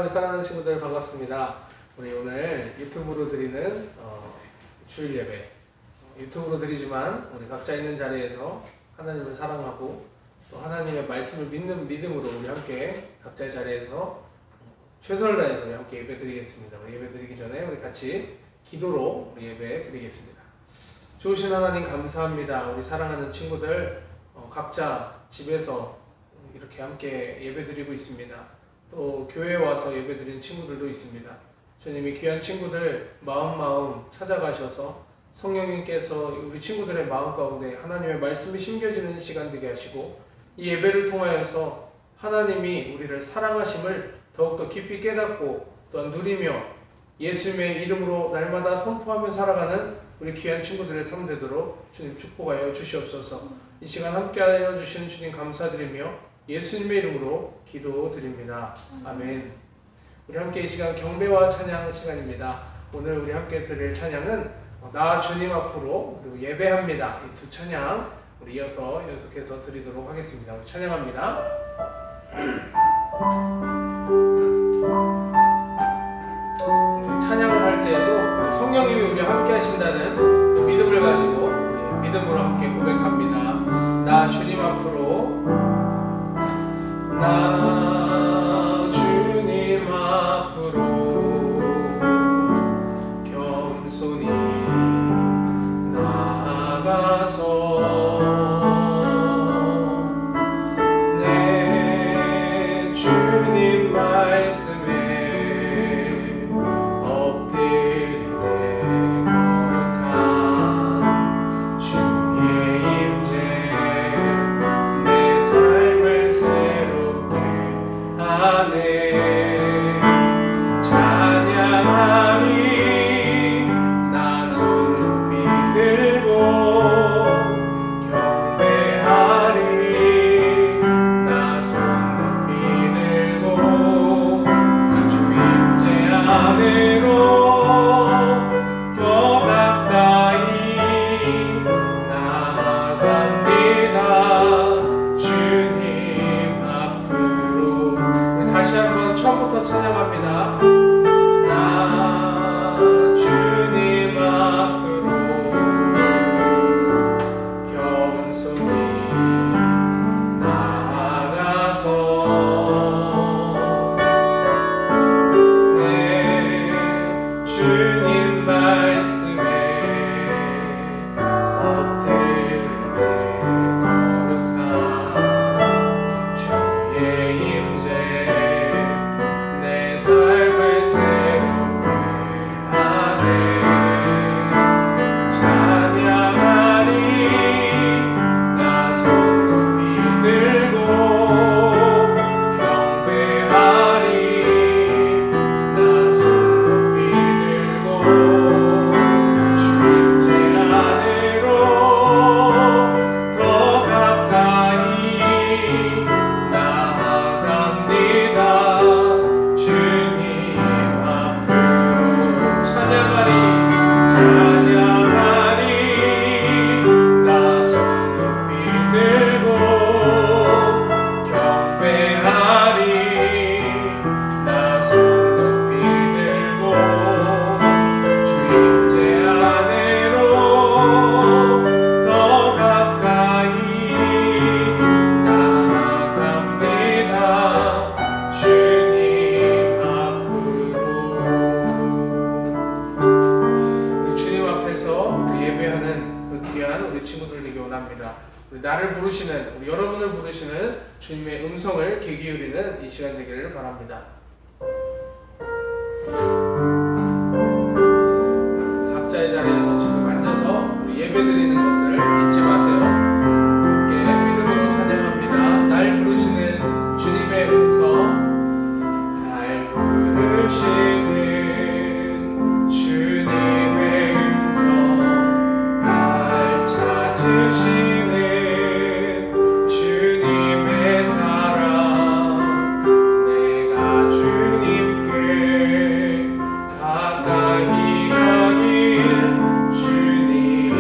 우리 사랑하는 친구들 반갑습니다. 우리 오늘 유튜브로 드리는 주일 예배, 유튜브로 드리지만 우리 각자 있는 자리에서 하나님을 사랑하고 또 하나님의 말씀을 믿는 믿음으로 우리 함께 각자의 자리에서 최선을 다해서 우리 함께 예배 드리겠습니다. 우리 예배 드리기 전에 우리 같이 기도로 우리 예배 드리겠습니다. 좋으신 하나님 감사합니다. 우리 사랑하는 친구들 각자 집에서 이렇게 함께 예배 드리고 있습니다. 또 교회에 와서 예배 드리는 친구들도 있습니다. 주님이 귀한 친구들 마음 찾아가셔서 성령님께서 우리 친구들의 마음 가운데 하나님의 말씀이 심겨지는 시간 되게 하시고 이 예배를 통하여서 하나님이 우리를 사랑하심을 더욱더 깊이 깨닫고 또한 누리며 예수님의 이름으로 날마다 선포하며 살아가는 우리 귀한 친구들의 삶 되도록 주님 축복하여 주시옵소서. 이 시간 함께하여 주시는 주님 감사드리며 예수님의 이름으로 기도드립니다. 아멘. 우리 함께 이 시간 경배와 찬양 시간입니다. 오늘 우리 함께 드릴 찬양은 나 주님 앞으로 그리고 예배합니다. 이 두 찬양 우리 이어서 연속해서 드리도록 하겠습니다. 우리 찬양합니다. 우리 찬양을 할 때에도 성령님이 우리와 함께 하신다는 그 믿음을 가지고 우리 믿음으로 함께 고백합니다. 나 주님 앞으로 나 주님 앞으로 겸손히 나아가서 내 주님 말씀에 엎드릴 때 거룩한 주의 임재 내 삶을 새롭게 하네. 찬양하리 나 손 높이 들고 경배하리 나 손 높이 들고 주 임재 안으로 더 가까이 나아갑니다. 주님 앞으로. 우리 다시 한번 처음부터 찬양합니다. 나 주님 앞으로 겸손히 나아가서 내 주님 말씀에 엎드릴 때 거룩한 주의 임재 내 삶을 새롭게 하네. 찬양하리 나 손 높이 들고 경배하리 나 손 높이 들고 주 임재 안으로 더 가까이 나아갑니다. 주님 앞으로 찬양하리 나 손 높이 들고 경배하리 나 손 높이 들고 주 임재 안으로 더 가까이 나아갑니다. 주님 앞으로. 우리 주님 앞에서 우리 예배하는 그 귀한 우리 친구들 되기 원합니다. 우리 나를 부르시는 우리 여러분을 부르시는 주님의 음성을 귀 기울이는 이 시간 되기를 바랍니다. 각자의 자리에서 지금 앉아서 우리 예배 드리는 것을 잊지 마세요. 함께 믿음으로 찬양합니다. 날 부르시는 주님의 음성, 날 부르시는 주님의 음성, 날 찾으시는 주님의 사랑, 내가 주님께 가까이 가길 주님은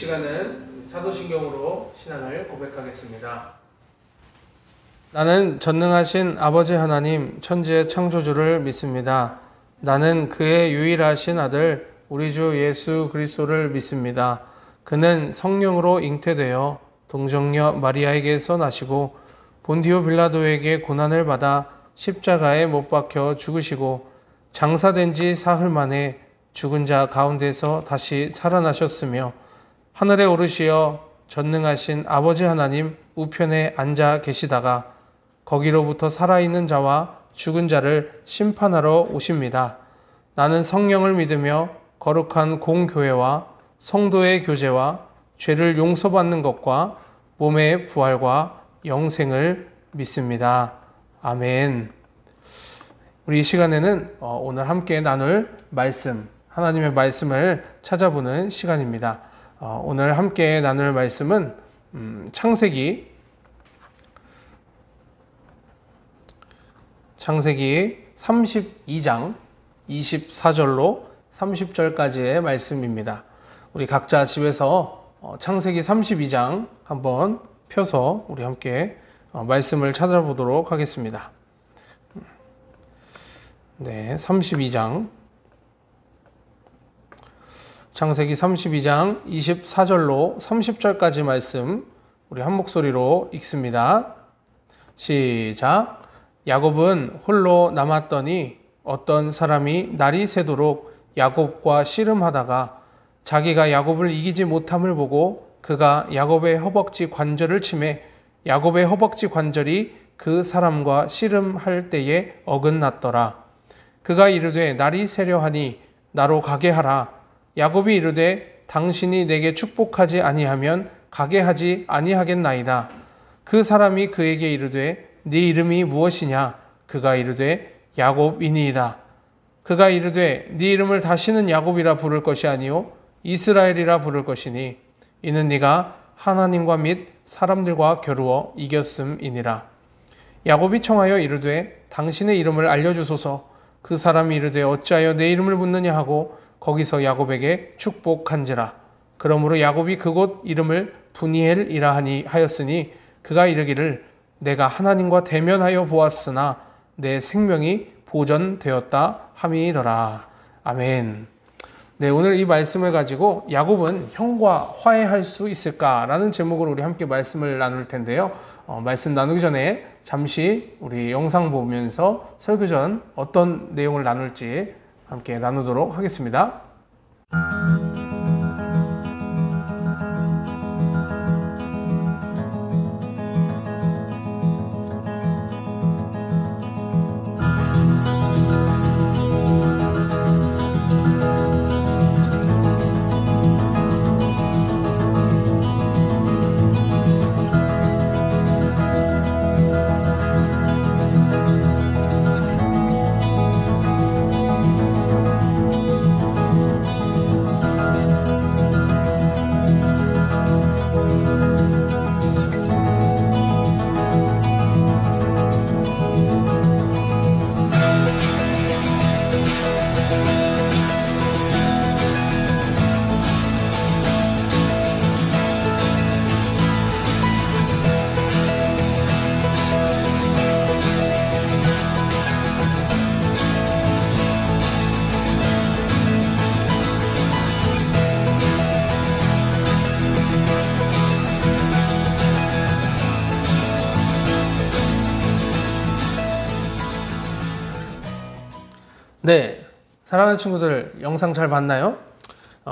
시간은 사도신경으로 신앙을 고백하겠습니다. 나는 전능하신 아버지 하나님 천지의 창조주를 믿습니다. 나는 그의 유일하신 아들 우리 주 예수 그리스도를 믿습니다. 그는 성령으로 잉태되어 동정녀 마리아에게서 나시고 본디오 빌라도에게 고난을 받아 십자가에 못 박혀 죽으시고 장사된 지 사흘 만에 죽은 자 가운데서 다시 살아나셨으며 하늘에 오르시어 전능하신 아버지 하나님 우편에 앉아 계시다가 거기로부터 살아있는 자와 죽은 자를 심판하러 오십니다. 나는 성령을 믿으며 거룩한 공교회와 성도의 교제와 죄를 용서받는 것과 몸의 부활과 영생을 믿습니다. 아멘. 우리 이 시간에는 오늘 함께 나눌 말씀, 하나님의 말씀을 찾아보는 시간입니다. 오늘 함께 나눌 말씀은 창세기 32장 24절로 30절까지의 말씀입니다. 우리 각자 집에서 창세기 32장 한번 펴서 우리 함께 말씀을 찾아보도록 하겠습니다. 네, 32장 창세기 32장 24절로 30절까지 말씀 우리 한 목소리로 읽습니다. 시작. 야곱은 홀로 남았더니 어떤 사람이 날이 새도록 야곱과 씨름하다가 자기가 야곱을 이기지 못함을 보고 그가 야곱의 허벅지 관절을 치매 야곱의 허벅지 관절이 그 사람과 씨름할 때에 어긋났더라. 그가 이르되 날이 새려 하니 나로 가게 하라. 야곱이 이르되 당신이 내게 축복하지 아니하면 가게 하지 아니하겠나이다. 그 사람이 그에게 이르되 네 이름이 무엇이냐? 그가 이르되 야곱이니이다. 그가 이르되 네 이름을 다시는 야곱이라 부를 것이 아니요 이스라엘이라 부를 것이니 이는 네가 하나님과 및 사람들과 겨루어 이겼음이니라. 야곱이 청하여 이르되 당신의 이름을 알려주소서. 그 사람이 이르되 어찌하여 내 이름을 묻느냐 하고 거기서 야곱에게 축복한지라. 그러므로 야곱이 그곳 이름을 브니엘이라 하였으니 그가 이르기를 내가 하나님과 대면하여 보았으나 내 생명이 보전되었다 함이더라. 아멘. 네, 오늘 이 말씀을 가지고 야곱은 형과 화해할 수 있을까라는 제목으로 우리 함께 말씀을 나눌 텐데요. 말씀 나누기 전에 잠시 우리 영상 보면서 설교 전 어떤 내용을 나눌지 함께 나누도록 하겠습니다. 네, 사랑하는 친구들 영상 잘 봤나요?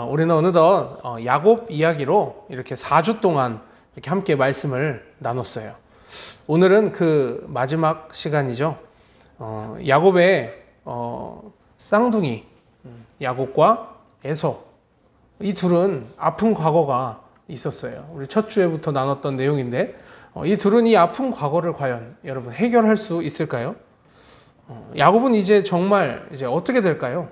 우리는 어느덧 야곱 이야기로 이렇게 4주 동안 이렇게 함께 말씀을 나눴어요. 오늘은 그 마지막 시간이죠. 야곱의 쌍둥이 야곱과 에서, 이 둘은 아픈 과거가 있었어요. 우리 첫 주에부터 나눴던 내용인데 이 둘은 이 아픈 과거를 과연 여러분 해결할 수 있을까요? 야곱은 이제 정말 이제 어떻게 될까요?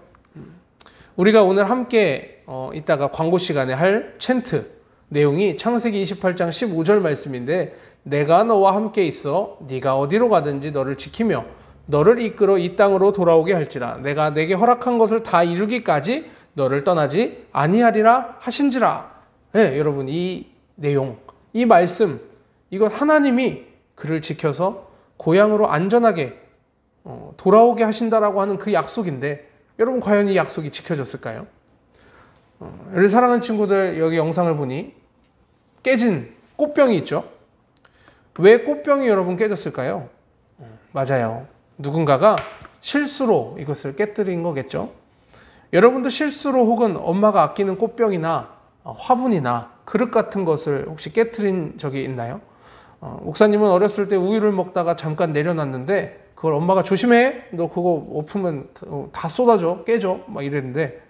우리가 오늘 함께 이따가 광고 시간에 할 챈트 내용이 창세기 28장 15절 말씀인데, 내가 너와 함께 있어 네가 어디로 가든지 너를 지키며 너를 이끌어 이 땅으로 돌아오게 할지라. 내가 내게 허락한 것을 다 이루기까지 너를 떠나지 아니하리라 하신지라 네, 여러분 이 내용, 이 말씀, 이건 하나님이 그를 지켜서 고향으로 안전하게 돌아오게 하신다라고 하는 그 약속인데 여러분 과연 이 약속이 지켜졌을까요? 우리 사랑하는 친구들, 여기 영상을 보니 깨진 꽃병이 있죠? 왜 꽃병이 여러분 깨졌을까요? 맞아요. 누군가가 실수로 이것을 깨뜨린 거겠죠? 여러분도 실수로 혹은 엄마가 아끼는 꽃병이나 화분이나 그릇 같은 것을 혹시 깨뜨린 적이 있나요? 목사님은 어렸을 때 우유를 먹다가 잠깐 내려놨는데 그걸 엄마가 조심해, 너 그거 엎으면 다 쏟아져, 깨져 막 이랬는데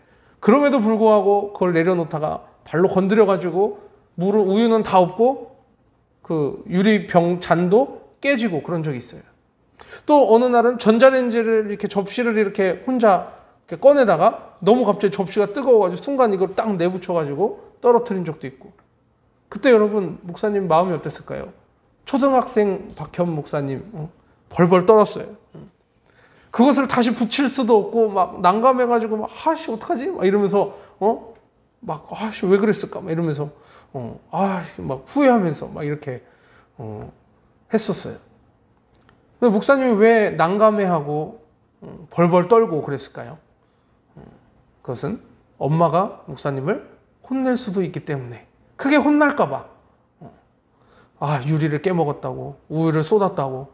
그럼에도 불구하고 그걸 내려놓다가 발로 건드려가지고 우유는 다 없고 그 유리병 잔도 깨지고 그런 적이 있어요. 또 어느 날은 전자레인지를 이렇게 접시를 이렇게 혼자 이렇게 꺼내다가 너무 갑자기 접시가 뜨거워가지고 순간 이걸 딱 내붙여가지고 떨어뜨린 적도 있고. 그때 여러분 목사님 마음이 어땠을까요? 초등학생 박현 목사님 벌벌 떨었어요. 그것을 다시 붙일 수도 없고 막 난감해가지고 막 아씨 어떡하지? 막 이러면서 막 아씨 왜 그랬을까? 막 이러면서 막 후회하면서 막 이렇게 했었어요. 근데 목사님이 왜 난감해하고 벌벌 떨고 그랬을까요? 그것은 엄마가 목사님을 혼낼 수도 있기 때문에, 크게 혼날까봐, 유리를 깨먹었다고, 우유를 쏟았다고,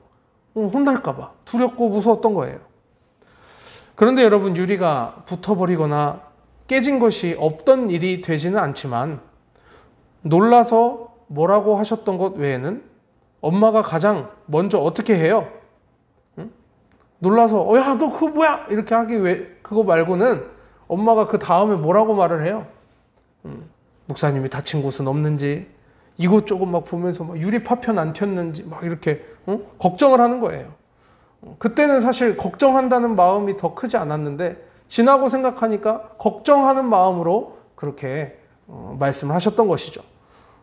혼날까봐 두렵고 무서웠던 거예요. 그런데 여러분, 유리가 붙어버리거나 깨진 것이 없던 일이 되지는 않지만 놀라서 뭐라고 하셨던 것 외에는 엄마가 가장 먼저 어떻게 해요? 놀라서 야 너 그거 뭐야? 이렇게 하기 왜 그거 말고는 엄마가 그 다음에 뭐라고 말을 해요? 목사님이 다친 곳은 없는지, 이곳저곳 막 보면서 막 유리 파편 안 튀었는지 막 이렇게 걱정을 하는 거예요. 그때는 사실 걱정한다는 마음이 더 크지 않았는데 지나고 생각하니까 걱정하는 마음으로 그렇게 말씀을 하셨던 것이죠.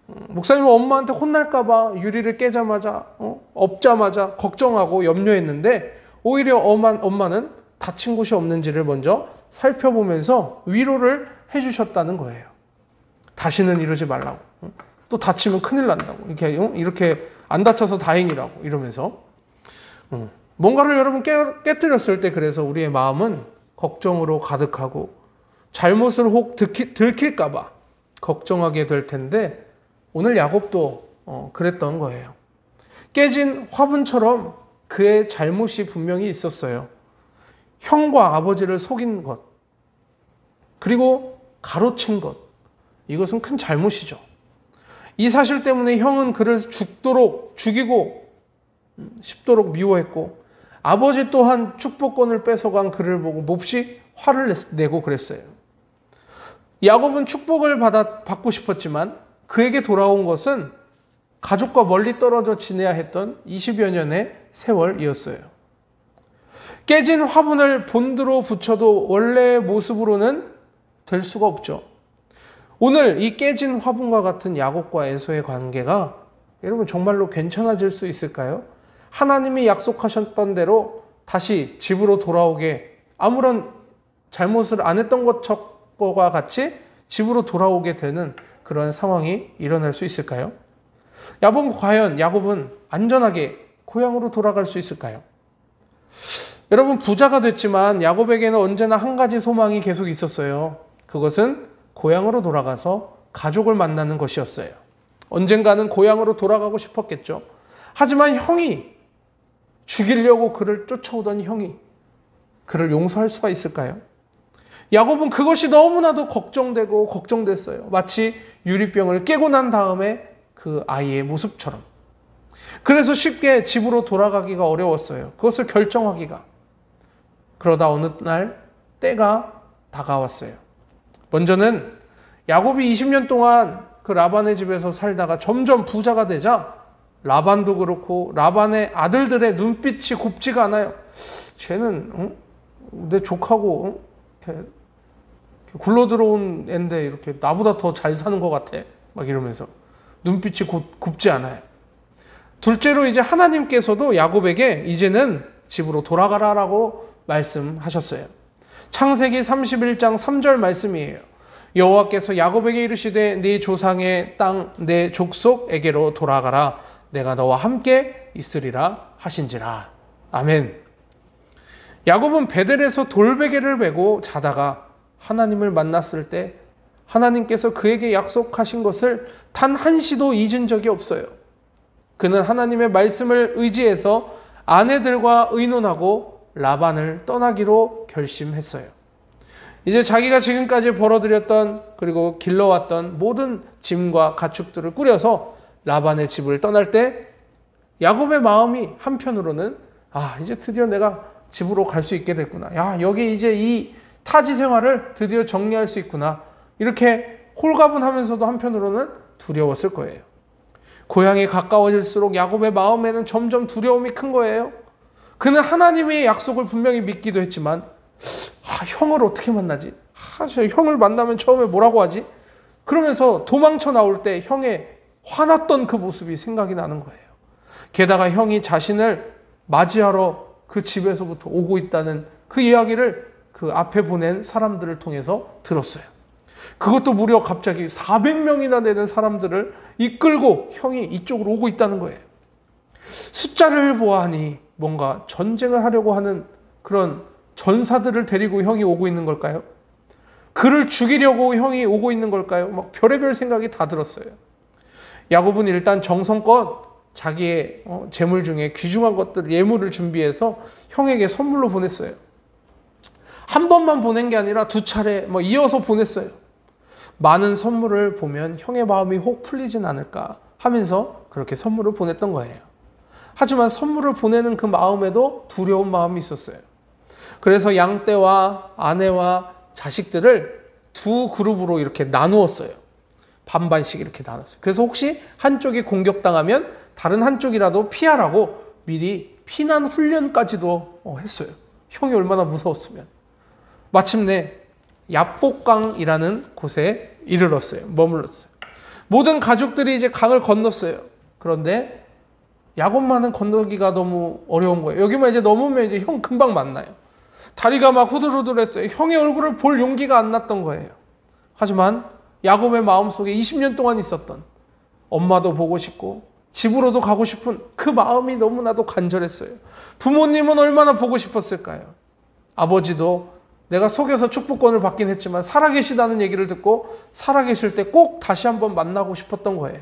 목사님은 엄마한테 혼날까봐 유리를 깨자마자 엎자마자 걱정하고 염려했는데 오히려 엄마는 다친 곳이 없는지를 먼저 살펴보면서 위로를 해주셨다는 거예요. 다시는 이러지 말라고. 또 다치면 큰일 난다고. 이렇게 안 다쳐서 다행이라고 이러면서 뭔가를 여러분 깨뜨렸을 때 그래서 우리의 마음은 걱정으로 가득하고 잘못을 혹 들킬까봐 걱정하게 될 텐데 오늘 야곱도 그랬던 거예요. 깨진 화분처럼 그의 잘못이 분명히 있었어요. 형과 아버지를 속인 것, 그리고 가로챈 것, 이것은 큰 잘못이죠. 이 사실 때문에 형은 그를 죽이고 싶도록 미워했고 아버지 또한 축복권을 뺏어간 그를 보고 몹시 화를 내고 그랬어요. 야곱은 축복을 받고 싶었지만 그에게 돌아온 것은 가족과 멀리 떨어져 지내야 했던 20여 년의 세월이었어요. 깨진 화분을 본드로 붙여도 원래의 모습으로는 될 수가 없죠. 오늘 이 깨진 화분과 같은 야곱과 에서의 관계가 여러분 정말로 괜찮아질 수 있을까요? 하나님이 약속하셨던 대로 다시 집으로 돌아오게, 아무런 잘못을 안 했던 것과 같이 집으로 돌아오게 되는 그런 상황이 일어날 수 있을까요? 과연 야곱은 안전하게 고향으로 돌아갈 수 있을까요? 여러분, 부자가 됐지만 야곱에게는 언제나 한 가지 소망이 계속 있었어요. 그것은 고향으로 돌아가서 가족을 만나는 것이었어요. 언젠가는 고향으로 돌아가고 싶었겠죠. 하지만 형이 죽이려고 그를 쫓아오던 형이 그를 용서할 수가 있을까요? 야곱은 그것이 너무나도 걱정되고 걱정됐어요. 마치 유리병을 깨고 난 다음에 그 아이의 모습처럼. 그래서 쉽게 집으로 돌아가기가 어려웠어요. 그것을 결정하기가. 그러다 어느 날 때가 다가왔어요. 먼저는 야곱이 20년 동안 그 라반의 집에서 살다가 점점 부자가 되자 라반도 그렇고 라반의 아들들의 눈빛이 곱지가 않아요. 쟤는 내 족하고 이렇게 굴러 들어온 애인데 이렇게 나보다 더 잘 사는 것 같아. 막 이러면서 눈빛이 곱지 않아요. 둘째로 이제 하나님께서도 야곱에게 이제는 집으로 돌아가라라고 말씀하셨어요. 창세기 31장 3절 말씀이에요. 여호와께서 야곱에게 이르시되 네 조상의 땅 내 족속에게로 돌아가라. 내가 너와 함께 있으리라 하신지라. 아멘. 야곱은 베델에서 돌베개를 메고 자다가 하나님을 만났을 때 하나님께서 그에게 약속하신 것을 단 한시도 잊은 적이 없어요. 그는 하나님의 말씀을 의지해서 아내들과 의논하고 라반을 떠나기로 결심했어요. 이제 자기가 지금까지 벌어들였던 그리고 길러왔던 모든 짐과 가축들을 꾸려서 라반의 집을 떠날 때 야곱의 마음이 한편으로는 이제 드디어 내가 집으로 갈 수 있게 됐구나. 여기 이제 이 타지 생활을 드디어 정리할 수 있구나. 이렇게 홀가분하면서도 한편으로는 두려웠을 거예요. 고향이 가까워질수록 야곱의 마음에는 점점 두려움이 큰 거예요. 그는 하나님의 약속을 분명히 믿기도 했지만 형을 어떻게 만나지? 저 형을 만나면 처음에 뭐라고 하지? 그러면서 도망쳐 나올 때 형의 화났던 그 모습이 생각이 나는 거예요. 게다가 형이 자신을 맞이하러 그 집에서부터 오고 있다는 그 이야기를 그 앞에 보낸 사람들을 통해서 들었어요. 그것도 무려 갑자기 400명이나 되는 사람들을 이끌고 형이 이쪽으로 오고 있다는 거예요. 숫자를 보아하니 뭔가 전쟁을 하려고 하는 그런 전사들을 데리고 형이 오고 있는 걸까요? 그를 죽이려고 형이 오고 있는 걸까요? 막 별의별 생각이 다 들었어요. 야곱은 일단 정성껏 자기의 재물 중에 귀중한 것들, 예물을 준비해서 형에게 선물로 보냈어요. 한 번만 보낸 게 아니라 2차례 이어서 보냈어요. 많은 선물을 보면 형의 마음이 혹 풀리진 않을까 하면서 그렇게 선물을 보냈던 거예요. 하지만 선물을 보내는 그 마음에도 두려운 마음이 있었어요. 그래서 양떼와 아내와 자식들을 2 그룹으로 이렇게 나누었어요. 반반씩 이렇게 나눴어요. 그래서 혹시 한쪽이 공격당하면 다른 한쪽이라도 피하라고 미리 피난 훈련까지도 했어요. 형이 얼마나 무서웠으면. 마침내 얍복강이라는 곳에 이르렀어요. 머물렀어요. 모든 가족들이 이제 강을 건넜어요. 그런데 야곱만은 건너기가 너무 어려운 거예요. 여기만 이제 넘으면 이제 형 금방 만나요. 다리가 막 후들후들했어요. 형의 얼굴을 볼 용기가 안 났던 거예요. 하지만 야곱의 마음속에 20년 동안 있었던 엄마도 보고 싶고 집으로도 가고 싶은 그 마음이 너무나도 간절했어요. 부모님은 얼마나 보고 싶었을까요? 아버지도 내가 속여서 축복권을 받긴 했지만 살아계시다는 얘기를 듣고 살아계실 때 꼭 다시 한번 만나고 싶었던 거예요.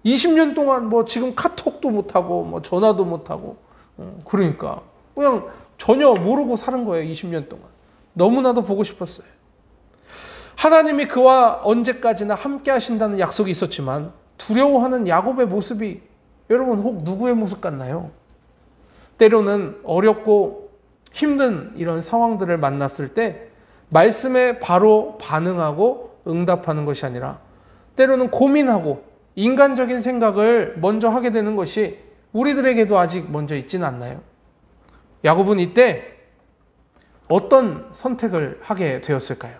20년 동안 지금 카톡도 못하고 전화도 못하고 그러니까 그냥 전혀 모르고 사는 거예요. 20년 동안. 너무나도 보고 싶었어요. 하나님이 그와 언제까지나 함께 하신다는 약속이 있었지만 두려워하는 야곱의 모습이 여러분 혹 누구의 모습 같나요? 때로는 어렵고 힘든 이런 상황들을 만났을 때 말씀에 바로 반응하고 응답하는 것이 아니라 때로는 고민하고 인간적인 생각을 먼저 하게 되는 것이 우리들에게도 아직 먼저 있지는 않나요? 야곱은 이때 어떤 선택을 하게 되었을까요?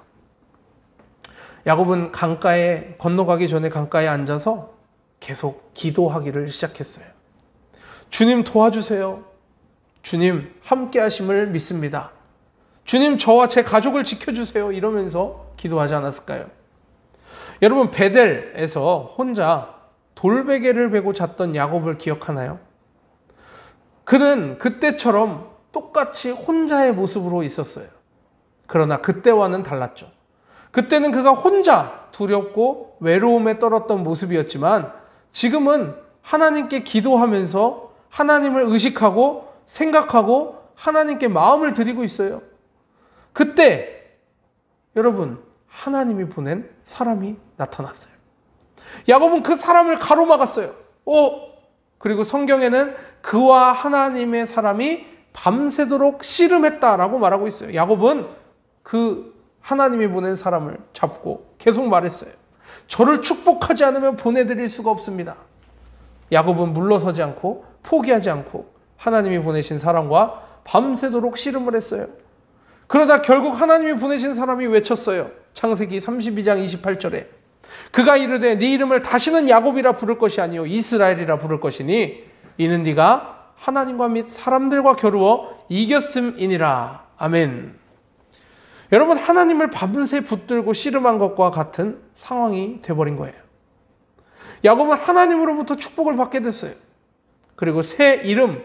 야곱은 강가에 건너가기 전에 강가에 앉아서 계속 기도하기를 시작했어요. 주님 도와주세요. 주님 함께 하심을 믿습니다. 주님 저와 제 가족을 지켜주세요. 이러면서 기도하지 않았을까요? 여러분 베델에서 혼자 돌베개를 베고 잤던 야곱을 기억하나요? 그는 그때처럼 똑같이 혼자의 모습으로 있었어요. 그러나 그때와는 달랐죠. 그때는 그가 혼자 두렵고 외로움에 떨었던 모습이었지만 지금은 하나님께 기도하면서 하나님을 의식하고 생각하고 하나님께 마음을 드리고 있어요. 그때 여러분 하나님이 보낸 사람이 나타났어요. 야곱은 그 사람을 가로막았어요. 그리고 성경에는 그와 하나님의 사람이 밤새도록 씨름했다라고 말하고 있어요. 야곱은 그 하나님이 보낸 사람을 잡고 계속 말했어요. 저를 축복하지 않으면 보내드릴 수가 없습니다. 야곱은 물러서지 않고 포기하지 않고 하나님이 보내신 사람과 밤새도록 씨름을 했어요. 그러다 결국 하나님이 보내신 사람이 외쳤어요. 창세기 32장 28절에 그가 이르되 네 이름을 다시는 야곱이라 부를 것이 아니요 이스라엘이라 부를 것이니 이는 네가 하나님과 및 사람들과 겨루어 이겼음이니라. 아멘. 여러분, 하나님을 밤새 붙들고 씨름한 것과 같은 상황이 돼버린 거예요. 야곱은 하나님으로부터 축복을 받게 됐어요. 그리고 새 이름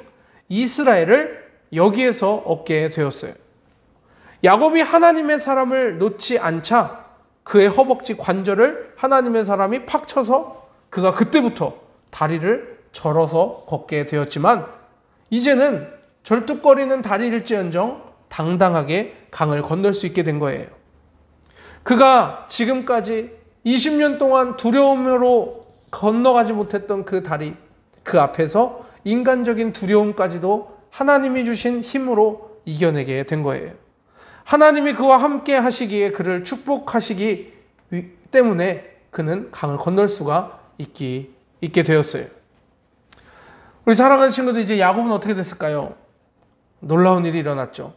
이스라엘을 여기에서 얻게 되었어요. 야곱이 하나님의 사람을 놓지 않자 그의 허벅지 관절을 하나님의 사람이 팍 쳐서 그가 그때부터 다리를 절어서 걷게 되었지만, 이제는 절뚝거리는 다리일지언정 당당하게 강을 건널 수 있게 된 거예요. 그가 지금까지 20년 동안 두려움으로 건너가지 못했던 그 다리, 그 앞에서 인간적인 두려움까지도 하나님이 주신 힘으로 이겨내게 된 거예요. 하나님이 그와 함께 하시기에 그를 축복하시기 때문에 그는 강을 건널 수가 있게 되었어요. 우리 사랑하는 친구들, 이제 야곱은 어떻게 됐을까요? 놀라운 일이 일어났죠.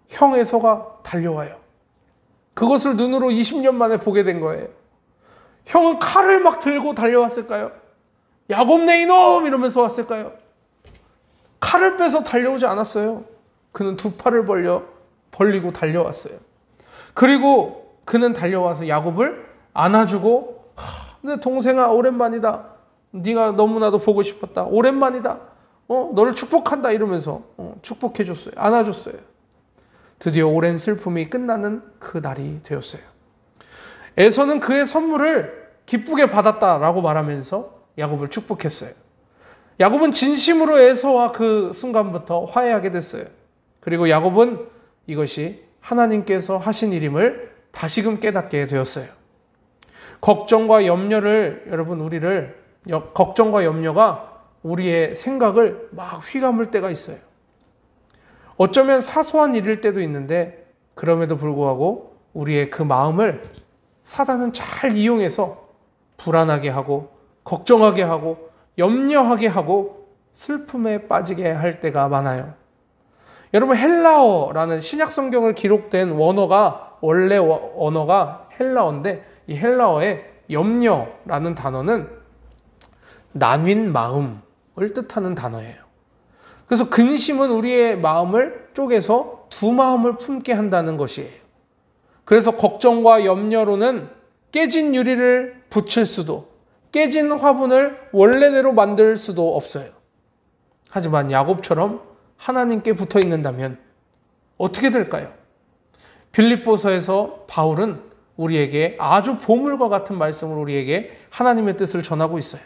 형 에서가 달려와요. 그것을 눈으로 20년 만에 보게 된 거예요. 형은 칼을 막 들고 달려왔을까요? 야곱 내 이놈! 이러면서 왔을까요? 칼을 빼서 달려오지 않았어요. 그는 두 팔을 벌리고 달려왔어요. 그리고 그는 달려와서 야곱을 안아주고, 내 동생아, 오랜만이다. 네가 너무나도 보고 싶었다. 오랜만이다. 너를 축복한다. 이러면서 축복해줬어요. 안아줬어요. 드디어 오랜 슬픔이 끝나는 그 날이 되었어요. 에서는 그의 선물을 기쁘게 받았다라고 말하면서 야곱을 축복했어요. 야곱은 진심으로 에서와 그 순간부터 화해하게 됐어요. 그리고 야곱은 이것이 하나님께서 하신 일임을 다시금 깨닫게 되었어요. 걱정과 염려가 우리의 생각을 막 휘감을 때가 있어요. 어쩌면 사소한 일일 때도 있는데, 그럼에도 불구하고 우리의 그 마음을 사단은 잘 이용해서 불안하게 하고, 걱정하게 하고, 염려하게 하고, 슬픔에 빠지게 할 때가 많아요. 여러분, 헬라어라는 신약 성경을 기록된 원래 언어가 헬라어인데, 이 헬라어의 염려라는 단어는 나뉜 마음을 뜻하는 단어예요. 그래서 근심은 우리의 마음을 쪼개서 두 마음을 품게 한다는 것이에요. 그래서 걱정과 염려로는 깨진 유리를 붙일 수도, 깨진 화분을 원래대로 만들 수도 없어요. 하지만 야곱처럼 하나님께 붙어 있는다면 어떻게 될까요? 빌립보서에서 바울은 우리에게 아주 보물과 같은 말씀을 우리에게 하나님의 뜻을 전하고 있어요.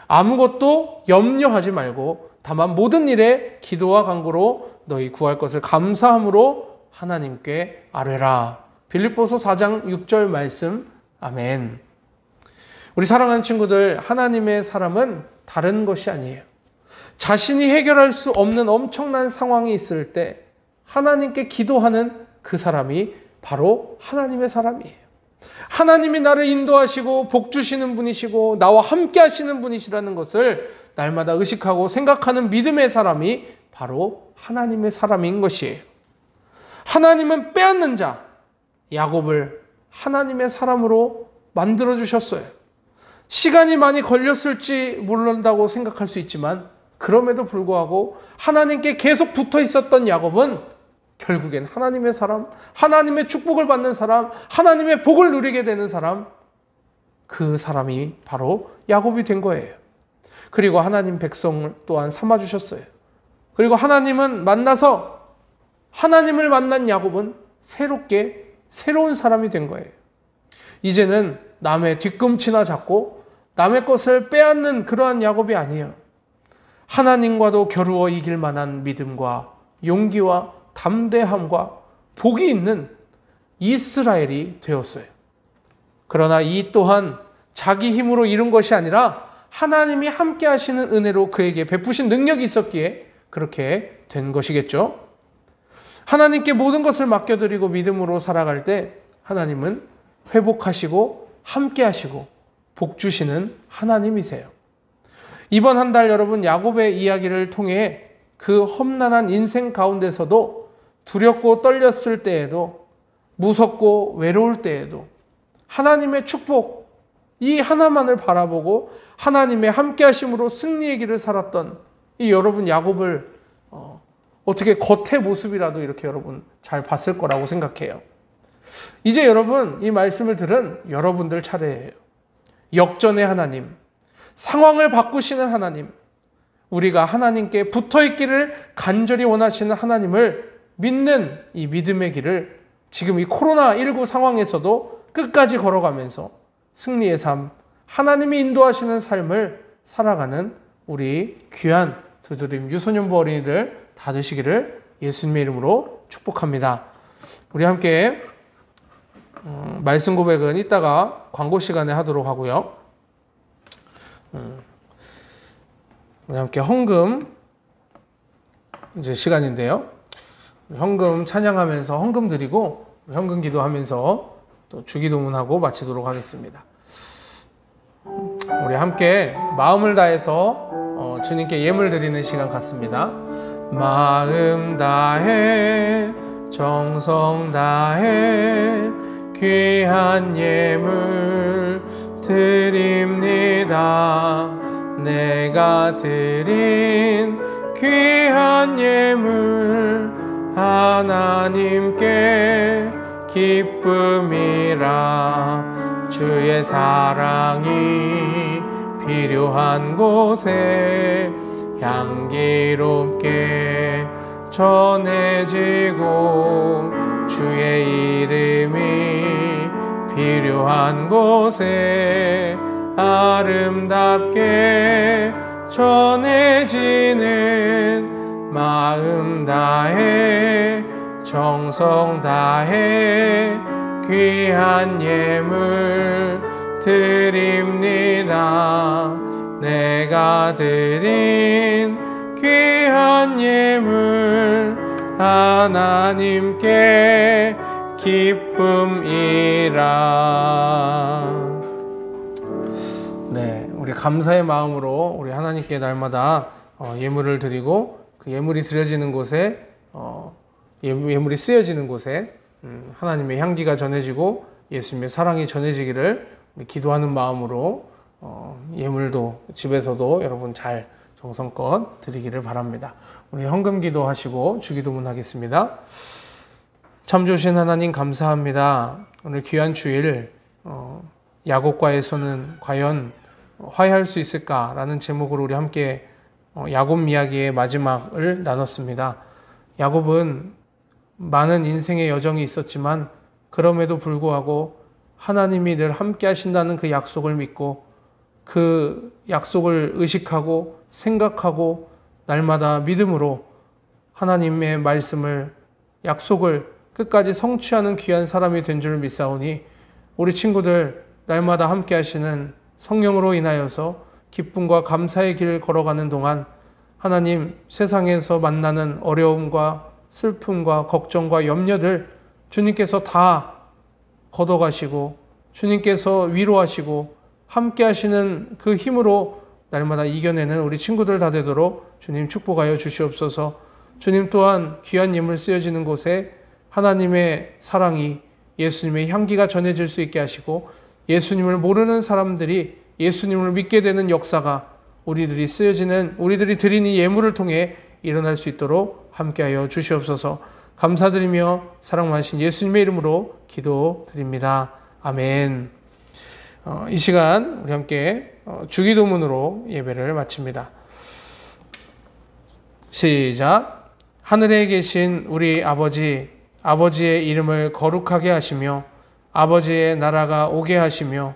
아무것도 염려하지 말고 다만 모든 일에 기도와 간구로 너희 구할 것을 감사함으로 하나님께 아뢰라. 빌립보서 4장 6절 말씀. 아멘. 우리 사랑하는 친구들, 하나님의 사람은 다른 것이 아니에요. 자신이 해결할 수 없는 엄청난 상황이 있을 때 하나님께 기도하는 그 사람이 바로 하나님의 사람이에요. 하나님이 나를 인도하시고 복 주시는 분이시고 나와 함께 하시는 분이시라는 것을 날마다 의식하고 생각하는 믿음의 사람이 바로 하나님의 사람인 것이에요. 하나님은 빼앗는 자 야곱을 하나님의 사람으로 만들어 주셨어요. 시간이 많이 걸렸을지 모른다고 생각할 수 있지만, 그럼에도 불구하고 하나님께 계속 붙어 있었던 야곱은 결국엔 하나님의 사람, 하나님의 축복을 받는 사람, 하나님의 복을 누리게 되는 사람, 그 사람이 바로 야곱이 된 거예요. 그리고 하나님 백성을 또한 삼아주셨어요. 그리고 하나님을 만난 야곱은 새로운 사람이 된 거예요. 이제는 남의 뒤꿈치나 잡고 남의 것을 빼앗는 그러한 야곱이 아니에요. 하나님과도 겨루어 이길 만한 믿음과 용기와 담대함과 복이 있는 이스라엘이 되었어요. 그러나 이 또한 자기 힘으로 이룬 것이 아니라 하나님이 함께 하시는 은혜로 그에게 베푸신 능력이 있었기에 그렇게 된 것이겠죠. 하나님께 모든 것을 맡겨드리고 믿음으로 살아갈 때 하나님은 회복하시고 함께 하시고 복 주시는 하나님이세요. 이번 한 달 여러분, 야곱의 이야기를 통해 그 험난한 인생 가운데서도 두렵고 떨렸을 때에도, 무섭고 외로울 때에도 하나님의 축복 이 하나만을 바라보고 하나님의 함께 하심으로 승리의 길을 살았던 이 여러분 야곱을 어떻게 겉의 모습이라도 이렇게 여러분 잘 봤을 거라고 생각해요. 이제 여러분 이 말씀을 들은 여러분들 차례예요. 역전의 하나님, 상황을 바꾸시는 하나님, 우리가 하나님께 붙어있기를 간절히 원하시는 하나님을 믿는 이 믿음의 길을 지금 이 코로나19 상황에서도 끝까지 걸어가면서 승리의 삶, 하나님이 인도하시는 삶을 살아가는 우리 귀한 두드림 유소년부 어린이들 다 되시기를 예수님의 이름으로 축복합니다. 우리 함께 말씀 고백은 이따가 광고 시간에 하도록 하고요. 우리 함께 헌금 이제 시간인데요. 헌금 찬양하면서 헌금 드리고 헌금 기도하면서 또 주기도문하고 마치도록 하겠습니다. 우리 함께 마음을 다해서 주님께 예물 드리는 시간 같습니다. 마음 다해 정성 다해 귀한 예물 드립니다. 내가 드린 귀한 예물 하나님께 기쁨이라. 주의 사랑이 필요한 곳에 향기롭게 전해지고 주의 이름이 필요한 곳에 아름답게 전해지는 마음 다해 정성 다해 귀한 예물 드립니다. 내가 드린 귀한 예물 하나님께 기쁨이라. 네, 우리 감사의 마음으로 우리 하나님께 날마다 예물을 드리고 그 예물이 드려지는 곳에 예물이 쓰여지는 곳에 하나님의 향기가 전해지고 예수님의 사랑이 전해지기를 기도하는 마음으로 예물도 집에서도 여러분 잘 정성껏 드리기를 바랍니다. 우리 헌금 기도하시고 주기도문 하겠습니다. 참 좋으신 하나님 감사합니다. 오늘 귀한 주일 야곱과에서는 과연 화해할 수 있을까라는 제목으로 우리 함께 야곱 이야기의 마지막을 나눴습니다. 야곱은 많은 인생의 여정이 있었지만 그럼에도 불구하고 하나님이 늘 함께 하신다는 그 약속을 믿고 그 약속을 의식하고 생각하고 날마다 믿음으로 하나님의 말씀을 약속을 끝까지 성취하는 귀한 사람이 된 줄 믿사오니 우리 친구들 날마다 함께 하시는 성령으로 인하여서 기쁨과 감사의 길을 걸어가는 동안 하나님 세상에서 만나는 어려움과 슬픔과 걱정과 염려들 주님께서 다 걷어가시고 주님께서 위로하시고 함께 하시는 그 힘으로 날마다 이겨내는 우리 친구들 다 되도록 주님 축복하여 주시옵소서. 주님 또한 귀한 예물 쓰여지는 곳에 하나님의 사랑이 예수님의 향기가 전해질 수 있게 하시고 예수님을 모르는 사람들이 예수님을 믿게 되는 역사가 우리들이 드리는 예물을 통해 일어날 수 있도록 함께하여 주시옵소서. 감사드리며 사랑 많으신 예수님의 이름으로 기도드립니다. 아멘. 이 시간 우리 함께 주기도문으로 예배를 마칩니다. 시작. 하늘에 계신 우리 아버지, 아버지의 이름을 거룩하게 하시며 아버지의 나라가 오게 하시며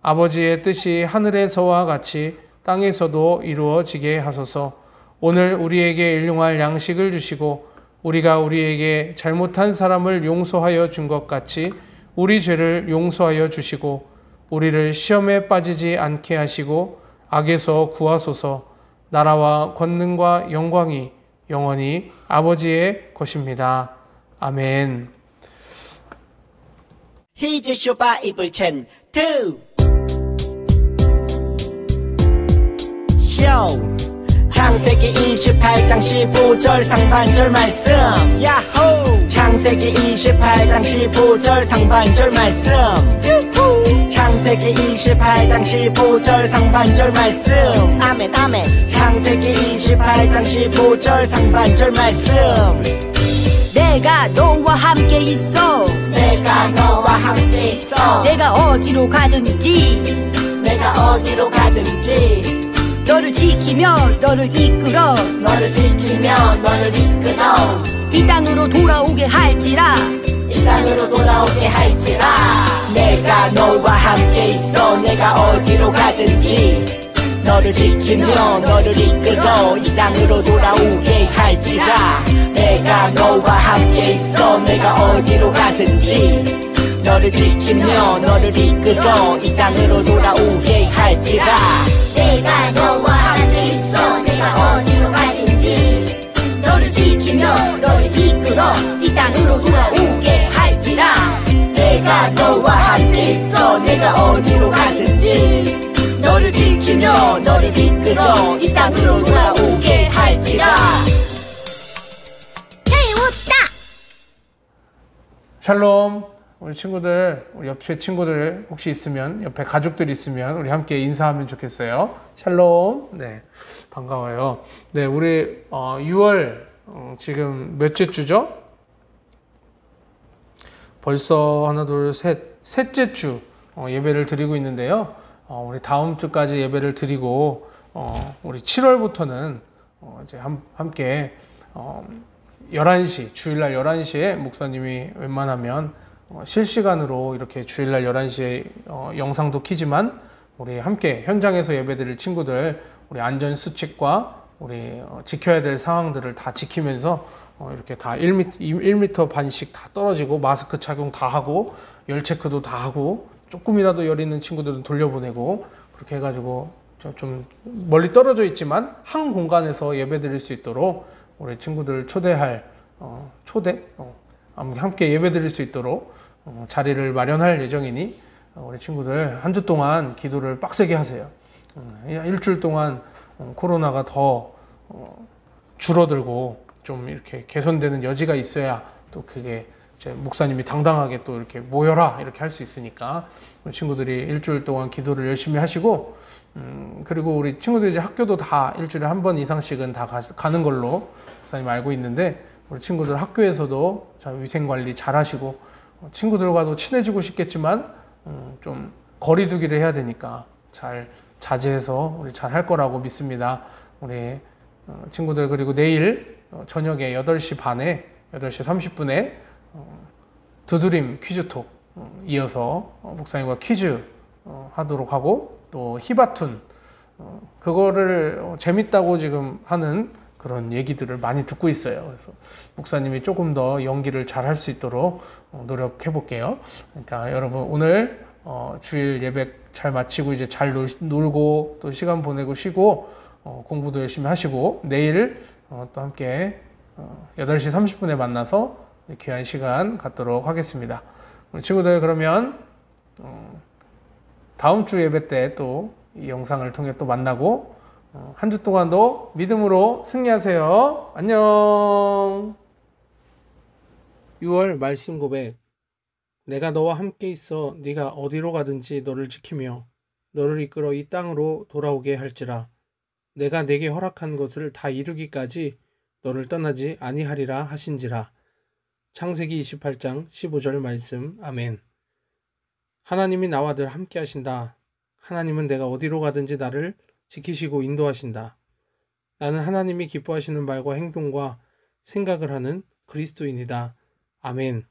아버지의 뜻이 하늘에서와 같이 땅에서도 이루어지게 하소서. 오늘 우리에게 일용할 양식을 주시고 우리가 우리에게 잘못한 사람을 용서하여 준 것 같이 우리 죄를 용서하여 주시고 우리를 시험에 빠지지 않게 하시고 악에서 구하소서. 나라와 권능과 영광이 영원히 아버지의 것입니다. 아멘. Here's your Bible 10, 2. Yo. 창세기 28장 15절 상반절 말씀. 야호. 창세기 28장 15절 상반절 말씀. 유후. 창세기 28장 15절 상반절 말씀 아멘 아멘. 창세기 28장 15절 상반절 말씀. 내가 너와 함께 있어. 내가 너와 함께 있어. 내가 어디로 가든지. 내가 어디로 가든지. 너를 지키며 너를 이끌어. 너를 지키며 너를 이끌어. 이 땅으로 돌아오게 할지라. 이 땅으로 돌아오게 할지라. 내가 너와 함께 있어. 내가 어디로 가든지. 너를 지키며 너를 이끌어. 이 땅으로 돌아오게 할지라. 내가 너와 함께 있어. 내가 어디로 가든지. 너를 지키며 너를 이끌어. 이 땅으로 돌아오게 할지라. 내가 너와 함께 있어. 내가 어디로 가든지. 너를 지키며 너를 이끌어. 이 땅으로 돌아오게 할지라. 내가 너와 함께 있어. 내가 어디로 가든지. 너를 지키며 너를 이끌어. 이 땅으로 돌아오게 할지라. 샬롬. 우리 친구들, 우리 옆에 친구들 혹시 있으면, 옆에 가족들 있으면 우리 함께 인사하면 좋겠어요. 샬롬. 네, 반가워요. 네, 우리 6월 지금 몇째 주죠? 벌써 하나, 둘, 셋째 주 예배를 드리고 있는데요. 우리 다음 주까지 예배를 드리고 우리 7월부터는 이제 함께 11시, 주일날 11시에 목사님이 웬만하면 실시간으로 이렇게 주일날 11시에 영상도 키지만 우리 함께 현장에서 예배드릴 친구들 우리 안전 수칙과 우리 지켜야 될 상황들을 다 지키면서 이렇게 다 1m 반씩 다 떨어지고 마스크 착용 다 하고 열 체크도 다 하고 조금이라도 열 있는 친구들은 돌려보내고 그렇게 해가지고 좀 멀리 떨어져 있지만 한 공간에서 예배드릴 수 있도록 우리 친구들 초대할 함께 예배드릴 수 있도록 자리를 마련할 예정이니 우리 친구들 한 주 동안 기도를 빡세게 하세요. 일주일 동안 코로나가 더 줄어들고 좀 이렇게 개선되는 여지가 있어야 또 그게 이제 목사님이 당당하게 또 이렇게 모여라 이렇게 할 수 있으니까 우리 친구들이 일주일 동안 기도를 열심히 하시고 그리고 우리 친구들이 이제 학교도 다 일주일에 한 번 이상씩은 다 가는 걸로 목사님 알고 있는데 우리 친구들 학교에서도 위생관리 잘 하시고 친구들과도 친해지고 싶겠지만 좀 거리두기를 해야 되니까 잘 자제해서 우리 잘 할 거라고 믿습니다. 우리 친구들 그리고 내일 저녁에 8시 반에 8시 30분에 두드림 퀴즈톡 이어서 목사님과 퀴즈 하도록 하고 또 히바툰 그거를 재밌다고 지금 하는 그런 얘기들을 많이 듣고 있어요. 그래서 목사님이 조금 더 연기를 잘 할 수 있도록 노력해 볼게요. 그러니까 여러분 오늘 주일 예배 잘 마치고 이제 잘 놀고 또 시간 보내고 쉬고 공부도 열심히 하시고 내일 또 함께 8시 30분에 만나서 귀한 시간 갖도록 하겠습니다. 우리 친구들 그러면 다음 주 예배 때 또 이 영상을 통해 또 만나고 한 주 동안도 믿음으로 승리하세요. 안녕. 6월 말씀 고백. 내가 너와 함께 있어 네가 어디로 가든지 너를 지키며 너를 이끌어 이 땅으로 돌아오게 할지라. 내가 네게 허락한 것을 다 이루기까지 너를 떠나지 아니하리라 하신지라. 창세기 28장 15절 말씀. 아멘. 하나님이 나와 늘 함께 하신다. 하나님은 내가 어디로 가든지 나를 지키시고 인도하신다. 나는 하나님이 기뻐하시는 말과 행동과 생각을 하는 그리스도인이다. 아멘.